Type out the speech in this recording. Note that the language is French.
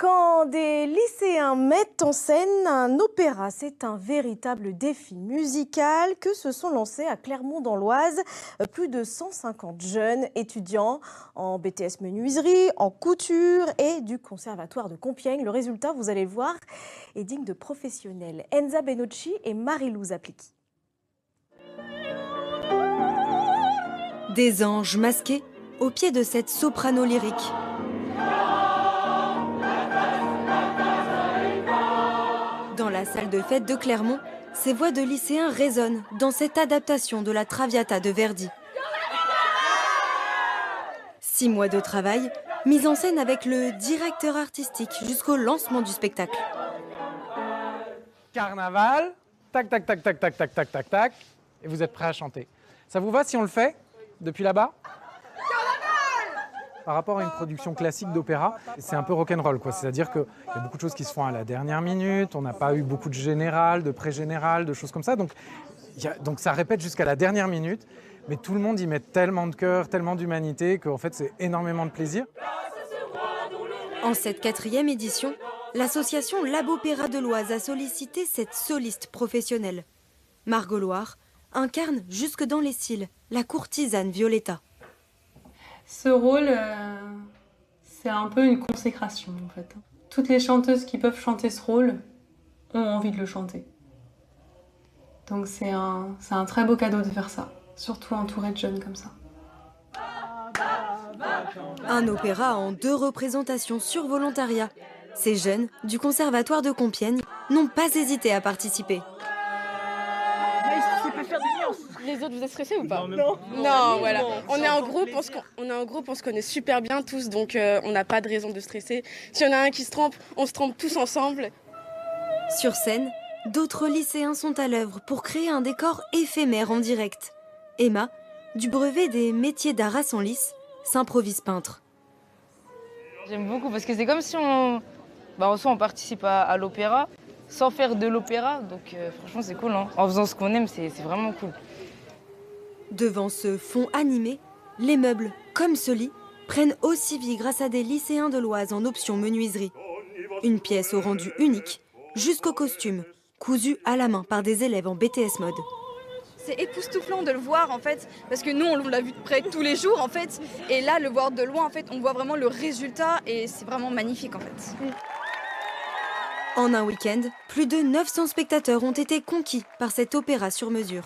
Quand des lycéens mettent en scène un opéra, c'est un véritable défi musical que se sont lancés à Clermont-dans-l'Oise plus de 150 jeunes étudiants en BTS menuiserie, en couture et du conservatoire de Compiègne. Le résultat, vous allez le voir, est digne de professionnels. Enza Benocci et Marilou Zapliki. Des anges masqués au pied de cette soprano lyrique. Dans la salle de fête de Clermont, ces voix de lycéens résonnent dans cette adaptation de la Traviata de Verdi. 6 mois de travail, mise en scène avec le directeur artistique jusqu'au lancement du spectacle. Carnaval, tac, tac, tac, tac, tac, tac, tac, tac, tac, et vous êtes prêts à chanter. Ça vous va si on le fait depuis là-bas ? Par rapport à une production classique d'opéra, c'est un peu rock'n'roll, quoi. C'est-à-dire qu'il y a beaucoup de choses qui se font à la dernière minute, on n'a pas eu beaucoup de général, de pré-général, de choses comme ça. Donc ça répète jusqu'à la dernière minute, mais tout le monde y met tellement de cœur, tellement d'humanité, qu'en fait c'est énormément de plaisir. En cette 4e édition, l'association L'Opéra de l'Oise a sollicité cette soliste professionnelle. Margot Loire incarne jusque dans les cils la courtisane Violetta. Ce rôle, c'est un peu une consécration en fait. Toutes les chanteuses qui peuvent chanter ce rôle ont envie de le chanter. Donc c'est un très beau cadeau de faire ça, surtout entouré de jeunes comme ça. Un opéra en 2 représentations sur volontariat. Ces jeunes du Conservatoire de Compiègne n'ont pas hésité à participer. Les autres, vous êtes stressés ou pas? Non, voilà. On est en groupe, on se connaît super bien tous, donc on n'a pas de raison de stresser. S'il y en a un qui se trompe, on se trompe tous ensemble. Sur scène, d'autres lycéens sont à l'œuvre pour créer un décor éphémère en direct. Emma, du brevet des métiers d'art à Senlis, s'improvise peintre. J'aime beaucoup parce que c'est comme si en soi, on participe à l'opéra sans faire de l'opéra. Donc franchement, c'est cool. Hein. En faisant ce qu'on aime, c'est vraiment cool. Devant ce fond animé, les meubles, comme ce lit, prennent aussi vie grâce à des lycéens de l'Oise en option menuiserie. Une pièce au rendu unique, jusqu'au costume, cousu à la main par des élèves en BTS mode. C'est époustouflant de le voir en fait, parce que nous on l'a vu de près tous les jours en fait, et là le voir de loin en fait, on voit vraiment le résultat et c'est vraiment magnifique en fait. En un week-end, plus de 900 spectateurs ont été conquis par cet opéra sur mesure.